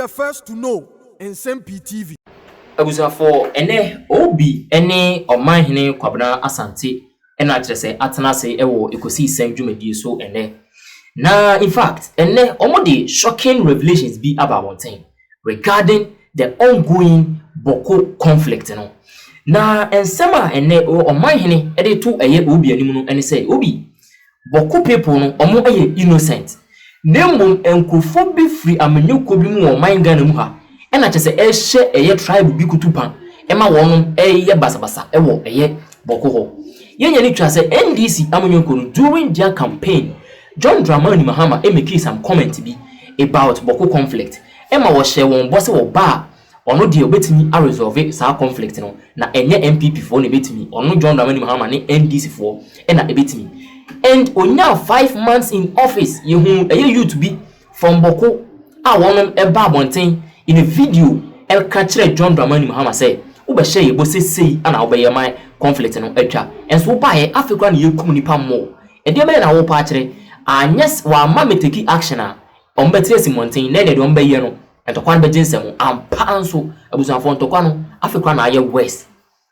the first to know Nsem-Pii TV. Abusa for ene obi ene Omanhene Kwabena Asante ena akyerese atena se ewo ekosi sen dwumadi so ene na in fact ene omode shocking revelations be about one thing regarding the ongoing Bawku conflict no na ensema ene Omanhene ede to eye obi animu no ene say obi Bawku people no omo eye innocent nembom enkrofo bi free amanyuko bi mu Oman Ghana mu ha ena kyese ehye eye tribe bi kutupan ema wonum eye basabasa ewo eye Bawku ho yenya ni twa se NDC amanyuko no during their campaign John Dramani Mahama make some comment bi about Bawku conflict ema wo hye won boss wo ba ono de obetimi a resolve sa conflict no na enye MPP fo na ebetimi ono John Dramani Mahama ne NDC fo ena ebetimi and onya 5 months in office yehu eye youth bi from Bawku a wonom eba abonten in a video el kachire John Dramani Mahama say ube share ye bose sei ana obeye my conflict no atwa enso ba ye Africa na yekum nipa mo e de me na wo pa kire anyes wa ma meteki action a ombetre simonten na de ombe ye no entokwan be jinsem ampa anso abusanfo ntokwan no Africa na aye west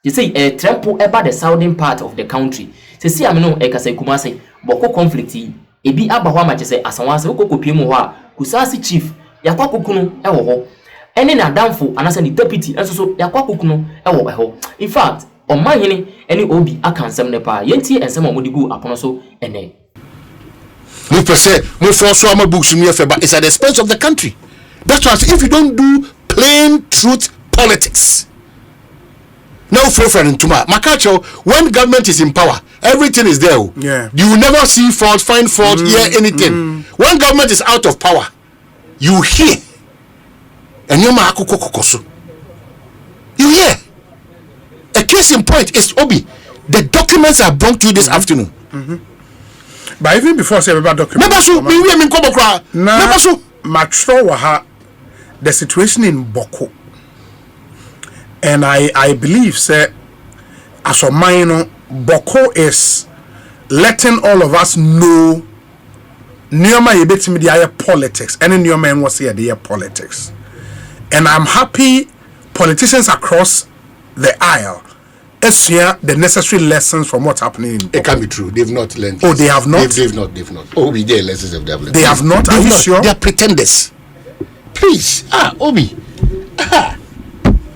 they say a trample about the southern part of the country say see am no e kasa kumase Bawku conflict e bi aba ho amache say asanwase okokopie mu ho a kusasi chief yakwa kokunu e wo ho ene na damfo anasa ni deputy enso so yakwa kokunu e wo ho in fact Omanhene ene obi akansem ne pa yenti ensem amodigu apono so ene we say we force our books in but it's at the expense of the country. That's why if you don't do plain truth politics no friend tuma makacho when government is in power everything is there. Yeah, you will never see fault, find fault, hear anything. When government is out of power you hear and you hear. A case in point is Obi. The documents are brought to you this afternoon. But even before say about documents, the situation in Bawku, and I believe say as a minor Bawku is letting all of us know Nyoma yebetimi the politics, any Nyoma was here the politics, and I'm happy politicians across the aisle the necessary lessons from what's happening in Bawku. It can be true. They've not learned. Oh, they have not? They've not. Obi, their lessons have learned. They have not? Are you sure? They are pretenders. Please. Obi.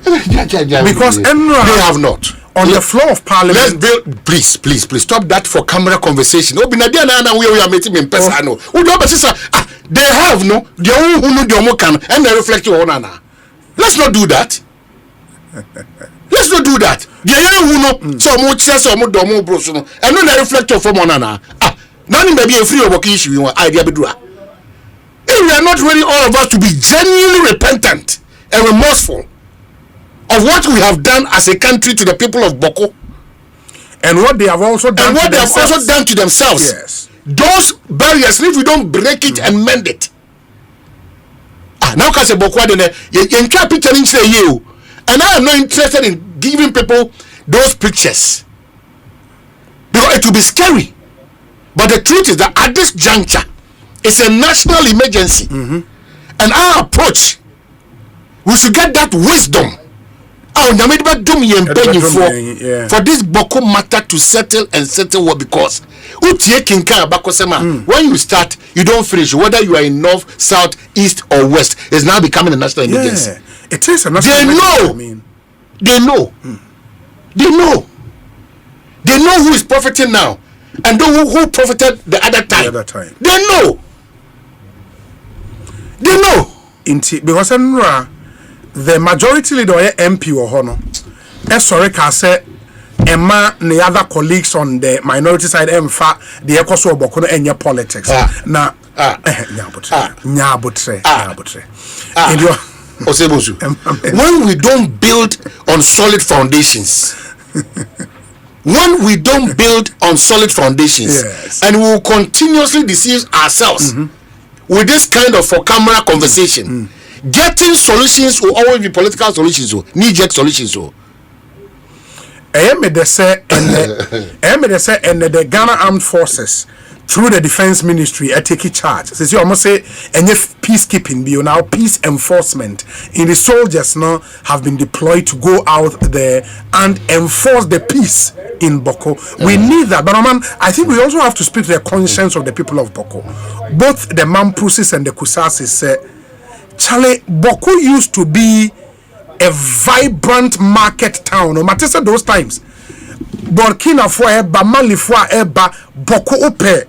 Because they have not. On the floor of parliament. Let's build. Please. Stop that for camera conversation. Obi, we are meeting in person. They have no. They who can and they reflect your own. Let's not do that. Let's not do that. The who know so much so much domo broso no and no reflector from one na none may be a free work issue you idea be do. If we are not ready all of us to be genuinely repentant and remorseful of what we have done as a country to the people of Bawku and what they have also done to themselves. Yes. Those barriers, if we don't break it and mend it. Now can say Bawku you can't picture in you. And I am not interested in giving people those pictures because it will be scary. But the truth is that at this juncture, it's a national emergency. And our approach, we should get that wisdom. For this Bawku matter to settle well, because when you start, you don't finish. Whether you are in north, south, east, or west, it's now becoming a national emergency. It is a national emergency. They know. They know who is profiting now and who profited the other time. They know. Because the majority leader MP or Hono, sorry, say Emma and the other colleagues on the minority side, the Ecoso Bawku and your politics. Now, when we don't build on solid foundations, yes. And we will continuously deceive ourselves with this kind of for camera conversation, getting solutions will always be political solutions, knee-jerk solutions. And the Ghana Armed Forces through the defense ministry, I take charge. So you almost say, and if peacekeeping be now peace enforcement, in the soldiers now have been deployed to go out there and enforce the peace in Bawku. We need that, but man, I think we also have to speak to the conscience of the people of Bawku. Both the Mampusis and the Kusasis say, Charlie, Bawku used to be a vibrant market town. No matter those times, Burkina Faso, Mali Faso, Bawku ope.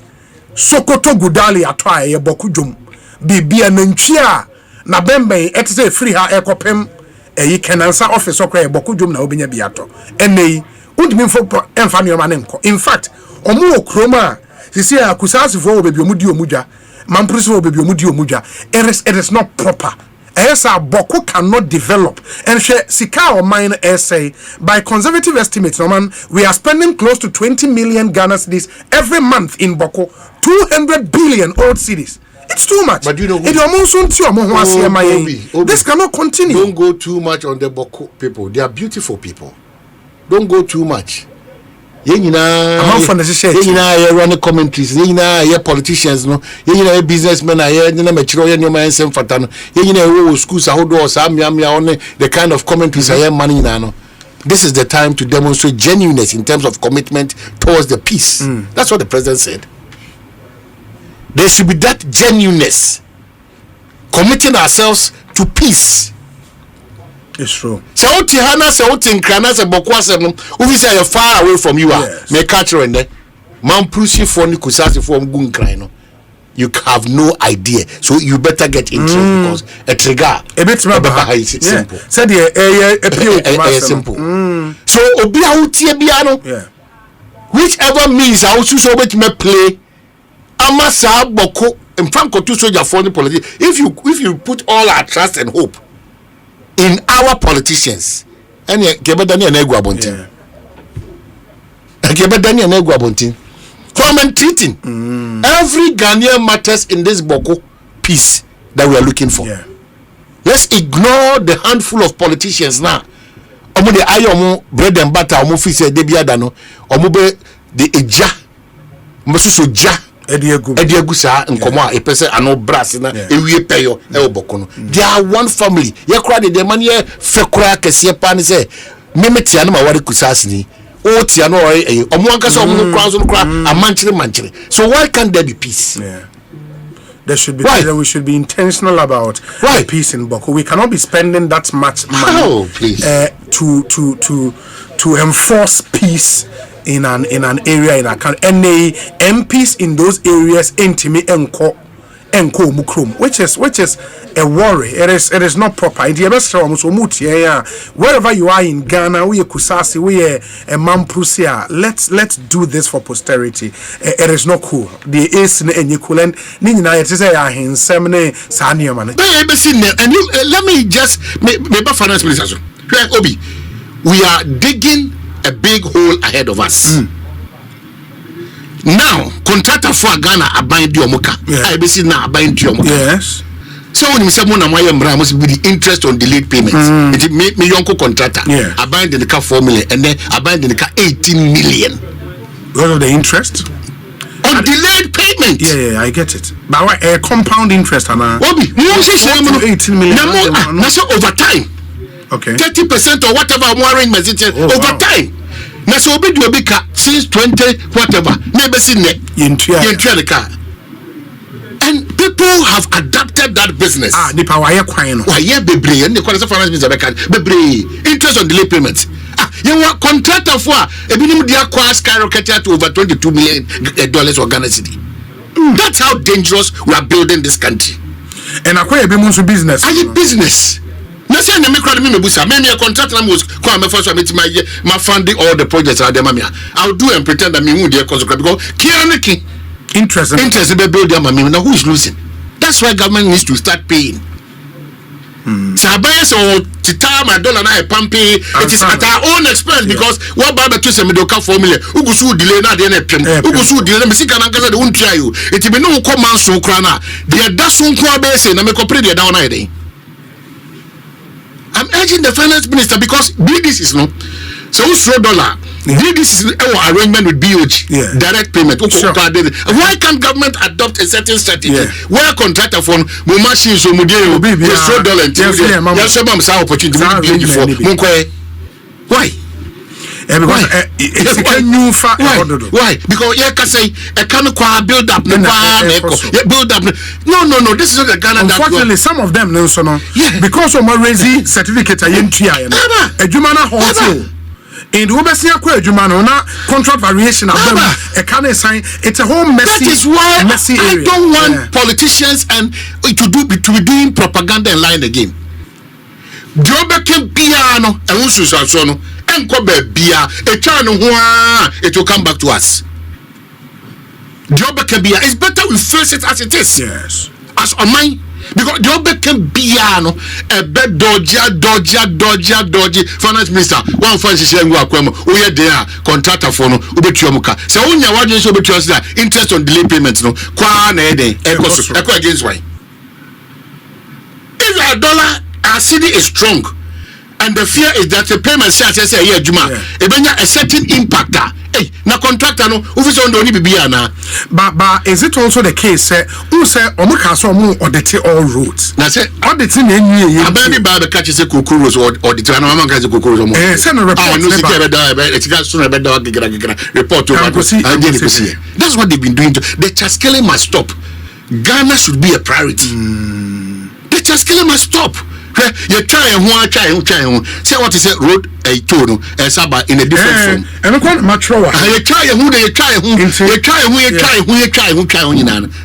Sokoto Gudali atwa ye Bawku dwom bibia nantwia na bemben etese free ha ekopem eyi kenansa office okra ye Bawku dwom na obenya biato enei undimi mfo emfa nioma ne nko. In fact omu okroma sisi akusasifo obebi omudi omudwa mamprisi obebi omudi omudwa. It is not proper. Yes, Bawku cannot develop. And Sika or mine essay by conservative estimates, no man, we are spending close to 20 million Ghana cedis every month in Bawku. 200 billion old cities. It's too much. But you know, this cannot continue. Don't go too much on the Bawku people. They are beautiful people. Don't go too much. Running commentaries, politicians, no, businessmen, schools, the kind of commentaries I am money now. This is the time to demonstrate genuineness in terms of commitment towards the peace. That's what the president said. There should be that genuineness, committing ourselves to peace. It's true. So Tihana, so Tinkrana, so Bokwasem, who say you're far away from you are. May catch her in there. Mamprusi for Nikusasi from Gunkrino. You have no idea. So you better get into it because a trigger. A bit simple. Said simple. So Obia Utiabiano. Whichever means I also so much may play. Amasa Bawku and Franco to soldier for the politics. If you put all our trust and hope in our politicians, and Kebedani and Eguabontin, Kebedani and Eguabontin, come and treating every Ghanaian matters in this Bawku peace that we are looking for. Let's ignore the handful of politicians now. Omo de ayomo bread and butter omo fi se debiadano omo be the eja masuso ja Ediegu sa nkomo a epese ano brass na ewie peyo e Bawku no. They are one family. Ye kra de man ye fekura kese pa ne se memetia na ma ware kusas ni o tia no omo anka so omo kra so kra amanchire. So why can't there be peace? There should be we should be intentional about peace in Bawku. We cannot be spending that much money to enforce peace in an area in a country. And MPs in those areas intimate enko mukrum, which is a worry. It is not proper. Wherever you are in Ghana, we Kusasi, we a Mamprusia. Let's do this for posterity. It is not cool. The is in equivalent. Nina it is a Nsem-Pii Sanya man. And let me just maybe finance minister. Obi, we are digging a big hole ahead of us. Now, contractor for Ghana are buying Diomoka. I be seen now buying Diomoka. Yes. So when you say Mona Maya must be the interest on delayed payments. It make me young contractor. I buy the car 4 million and then I buy the car 18 million. Because of the interest? On delayed payment. Yeah, I get it. But a compound interest, Anna. Obi, you say 18 million. That's over time. Okay. 30% or whatever arrangement over time. Now so be do big car since 20 whatever. Never seen it. The car. And people have adapted that business. Nipa why kwai no. Why bebre and the finance minister bebre interest on delay payments. You want contractor for a minimum dia kwa skyrocketed to over 22 million dollars for Ghana city. That's how dangerous we are building this country. And akwa be munsu business. Business. No say na me crowd me busa me a contract na me come me first my funding all the projects are there mamia. I'll do and pretend that me who dey cause because kianiki interest be build them me now who is losing. That's why government needs to start paying. So bias or tita my dollar na pampi it is at our own expense because what baba to say me do ka 4 million ugu su delay na dey na pem ugu su delay me sika na ngasa de won try you it be no come man so kra na dey da so nko be say na me compare dey down na dey. I'm urging the finance minister because this is no so $1 This is our arrangement with BOG. Yeah. Direct payment. Sure. Why can't government adopt a certain strategy where contractor for machines so Obi, why? Because it's a new fact. Why? Because you can say a kind of build up, build up. No. This is not the Ghana. Unfortunately, some of them no. Because of my raising certificate, I ain't here. A Jumana hotel. In the Obesia Jumano, contract variation of them. A kind of sign. It's a whole messy. That is why messy I don't want politicians and to be doing propaganda and lying again. Jobeke piano and Ususasono. It will come back to us. Job can be. It's better we face it as it is. Yes. As on mine, because job can be a bed dodgy. Finance minister, one fancy saying we are there contractor for no ubetiomuka. So when you are just that interest on delay payments no echo against why. If your dollar our city is strong. And the fear is that the payment says Juma, a certain impact. Hey, na contractor no, but is it also the case? Who say Omukaso audit all roads? Na say auditing any baby baba catches a kukurus or the Mama catches a kukurus. Send a report. Report to that's what they've been doing. The Chaskele must stop. Ghana should be a priority. The Chaskele must stop. You try and say what is it road a tono saba in a different form. And look what matroa. You try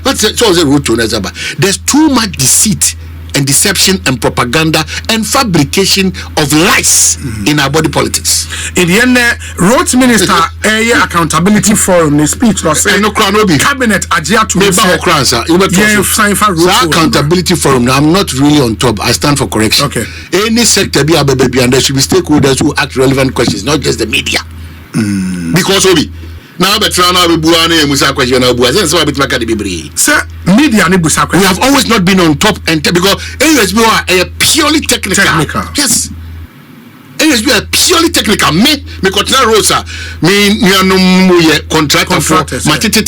what's it so road to saba. There's too much deceit and deception and propaganda and fabrication of lies in our body politics. In the end, Roads Minister Accountability Forum, the speech was saying cabinet adhere to accountability forum. I'm not really on top. I stand for correction. Okay. Any sector be a baby and there should be stakeholders who ask relevant questions, not just the media. Because Obi. Now, but now we have always not been on top and because ASB are purely technical. Yes. ASB are purely technical. Me continue Rosa. Me contractor for matiti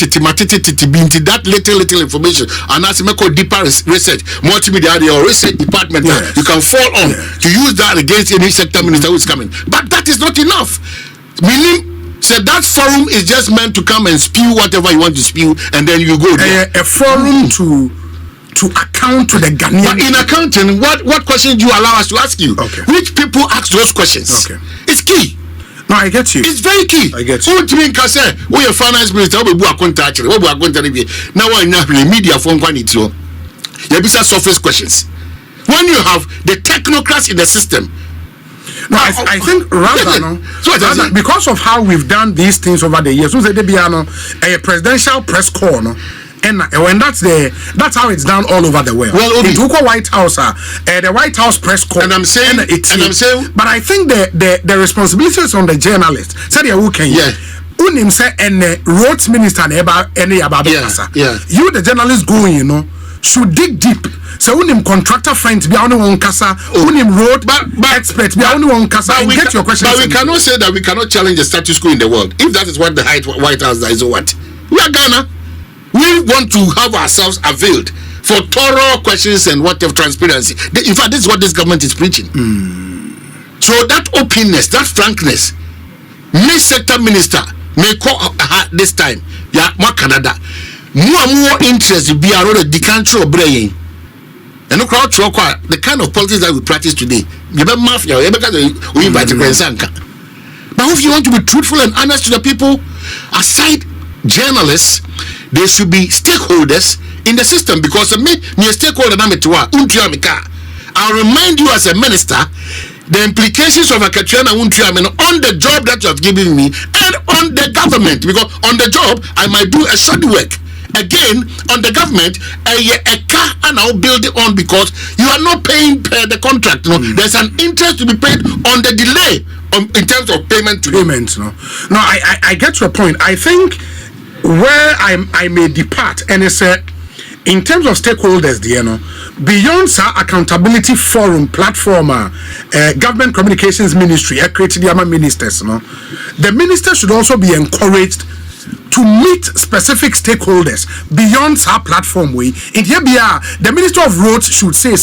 that little information and as me call deeper research, multimedia or research department you can fall on to use that against any sector minister who is coming. But that is not enough. Meaning. So that forum is just meant to come and spew whatever you want to spew, and then you go there. A forum to account to the Ghanaian. But in accounting, what questions do you allow us to ask you? Okay. Which people ask those questions? Okay. It's key. No, I get you. It's very key. I get you. Who do you mean? Because we are finance minister. We are going to actually. We are going to now. We are media phone quantity. You have surface questions. When you have the technocrats in the system. No, I think rather because of how we've done these things over the years, a presidential press call, no, and when that's how it's done all over the world. Well, it took a White House, the White House press call, and I'm saying, but I think the responsibilities on the journalist. Said who can Unim say and Roads Minister any about you the journalist going, should dig deep. So unim contractor friends be only one kasa, unim road experts be only one kasa. I get your question. But we cannot say that we cannot challenge the status quo in the world. If that is what the White House is, what we are Ghana. We want to have ourselves availed for thorough questions and whatever transparency. In fact, this is what this government is preaching. So that openness, that frankness, me sector minister may call this time. Yeah, more Canada. More interest be around the country of brain. And no crowd the kind of politics that we practice today. You be mafia, we invite Kwensanka. But if you want to be truthful and honest to the people, aside journalists, there should be stakeholders in the system because me a stakeholder I'll remind you as a minister the implications of a Katrina on the job that you have given me and on the government, because on the job I might do a shoddy work. Again, on the government, a car and I'll build it on because you are not paying per the contract. No, there's an interest to be paid on the delay in terms of payment to payments. No, I get your point. I think where I may depart and it's in terms of stakeholders, beyond accountability forum platform, government communications ministry, created the ministers, the minister should also be encouraged to meet specific stakeholders beyond our platform way. In here, the Minister of Roads should say,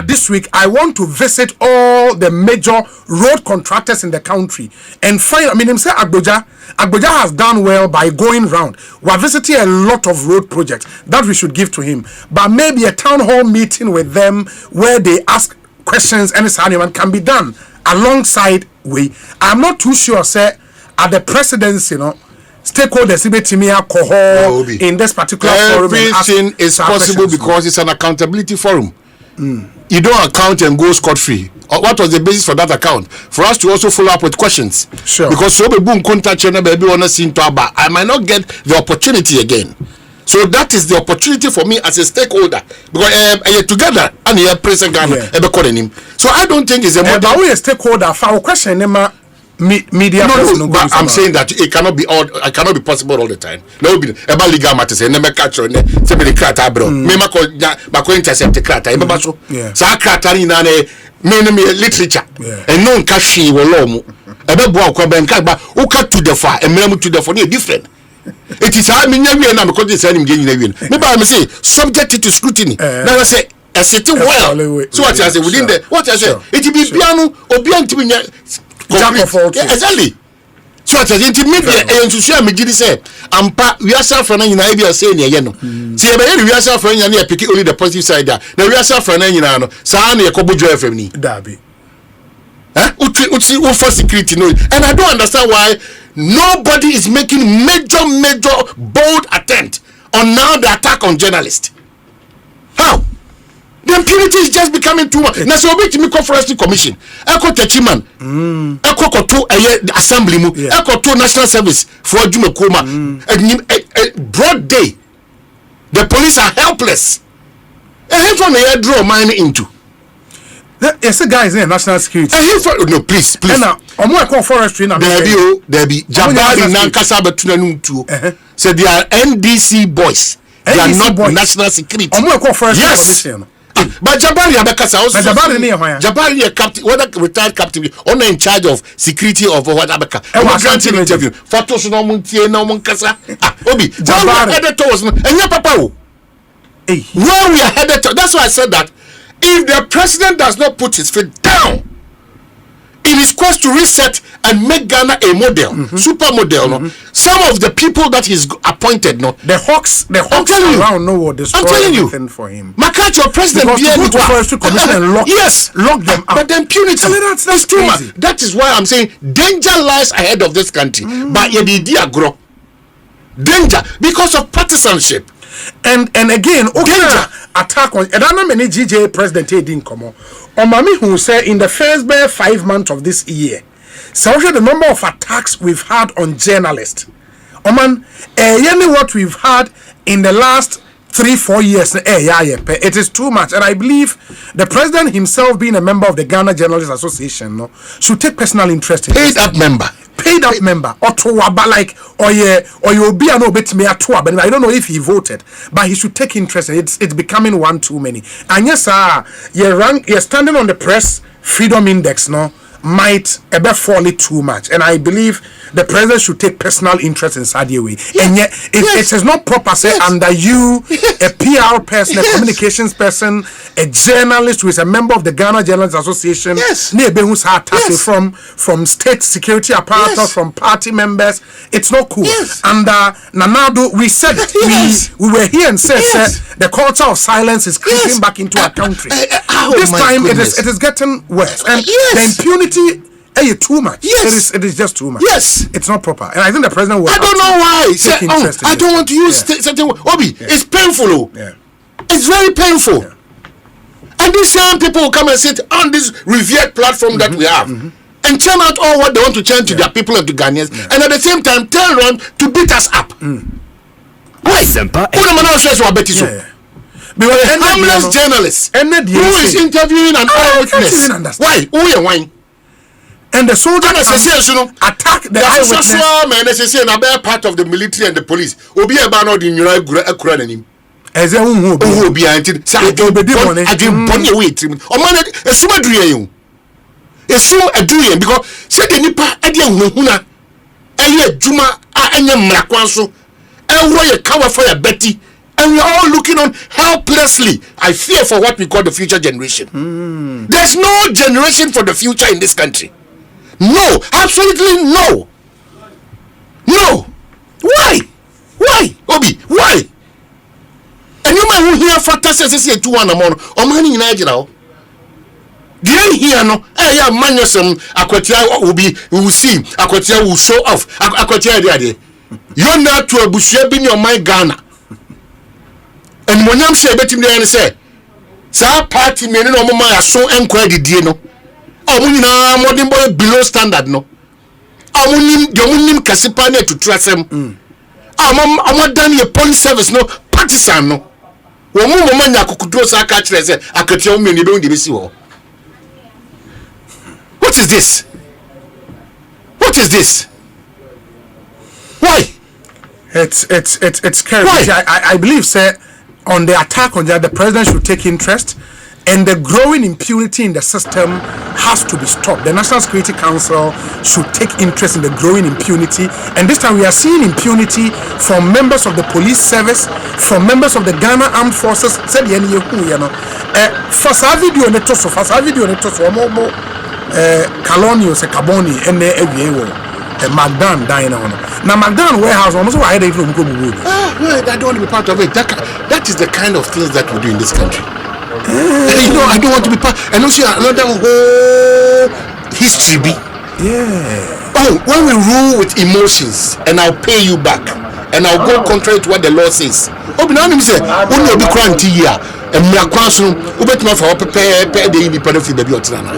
this week I want to visit all the major road contractors in the country and find. I mean, him say Agboja has done well by going round. We're visiting a lot of road projects that we should give to him, but maybe a town hall meeting with them where they ask questions and can be done alongside way. I'm not too sure, sir. At the presidency, stakeholders in this particular forum. Everything is possible because it's an accountability forum. You don't account and go scot-free. What was the basis for that account? For us to also follow up with questions. Sure. Because I might not get the opportunity again. So that is the opportunity for me as a stakeholder. Because together and here president so I don't think it's a but we a stakeholder for our question media. No, but I'm saying that it cannot be possible all the time. No, about legal matters. Never catch on the crata, bro. Me intercept the crata. So I crata in literature and no kashi will about Bawku but uka to the far and memo to the phone different. It is I mean because it's any maybe I may say subject to scrutiny. Now I say a city well. So what I say within the what I say it be piano or beyond exactly. So at the media and social media say ampa we are suffering in Arabia saying see we are suffering and pick only the positive side there. Now we are suffering no sa na ekobojo FM ni dabi uti for security no, and I don't understand why nobody is making major bold attempt on now the attack on journalists. How? The impunity is just becoming too much. Now, so we to Conflɨct commission. Eko Techiman. Eko to assembly mu. Eko to national service for Jumekoma. Broad day. The police are helpless. And from the draw mine into. Yes, a guy is in national security. No, please. Now, forestry. There be Jabari Nankasa Betunanum too. Said they are NDC boys. They are not national security. Yes. But Jabari Abekasa also. Jabari captain, whether retired captain, only in charge of security of what Abeka. I was granting interview. Photos no muntie no munkasa. Obi. Jabari editor was and your papa. Where we are headed to. That's why I said that if the president does not put his feet down in his quest to reset and make Ghana a model, super model, some of the people that he's appointed, the hawks around know what destroy everything for him. Makati, your president, lock them up. But the impunity, that's too much. That is why I'm saying danger lies ahead of this country. But idea grow danger because of partisanship. And again, attack on many GJ president didn't come on. Mami who said in the first 5 months of this year, so the number of attacks we've had on journalists. What we've had in the last 3-4 years, it is too much. And I believe the president himself, being a member of the Ghana Journalists Association, should take personal interest in paid up member, or you'll be an obit me at but I don't know if he voted, but he should take interest. It's becoming one too many. And yes, you're standing on the press freedom index, might ever fall it too much, and I believe the president should take personal interest in Saudi way. And yet, it is not proper. Say under you, a PR person, a communications person, a journalist who is a member of the Ghana Journalists Association, from state security apparatus, from party members. It's not cool. And Nanado, we said it. We were here and said the culture of silence is creeping back into our country. This time it is getting worse, and the impunity. Too much. Yes, it is just too much. Yes, it's not proper, and I think the president will. I don't know why. I don't want to use certain. Obi, it's painful. It's very painful. And these young people will come and sit on this revered platform that we have and churn out all what they want to churn to their people and to Ghanaians, and at the same time turn around to beat us up. Why? Because a harmless journalist who is interviewing an eyewitness. Why? Who are wine? And the soldier attack the eyewitness. Man, they say na be part of the military and the police. Obi e ba no di nyura akura nanim. Eze hu obi anti say adwin boni we trim. O man esuma duriye yin. Esu aduriye because say the nipa e de hunhuna eye adwuma a enye mrakwan so. Enwo ye kawa for ya betty. And we are all looking on helplessly. I fear for what we call the future generation. There's no generation for the future in this country. No, absolutely no. No. Why? Why? Obi, why? And you might hear factors as say 2-1 amount. Omanhene in Nigeria. The here no. Yeah, man yosem akwatia obi we will see. Akwatia will show off. Akwatia there. You're not to a bushia bin your mind Ghana. And Monyam say betim dey say sa party me no mo ma so enkwaa didie no omo nyina modern boy below standard no omo kasipa na tutrasem omo dan ye police service no partisan no wo mo nya kokudro sa ka kire say akatia me ni be ndi be si wo. What is this? What is this? Why? It's scary. I believe sir on the attack on that, the president should take interest, and the growing impunity in the system has to be stopped. The National Security Council should take interest in the growing impunity, and this time we are seeing impunity from members of the police service, from members of the Ghana Armed Forces. Said the first video neto so Colonial se Carboni and the Magdan dying on. Now Magdan warehouse almost why they from go. I don't want to be part of it. That is the kind of things that we do in this country. I don't want to be part. And also another whole history be. Yeah. Oh, when we rule with emotions, and I'll pay you back, and I'll go contrary to what the law says. Oh, but now me say, only be quarantine here, and me a kwaso, ubet me for prepare the independent baby otrana.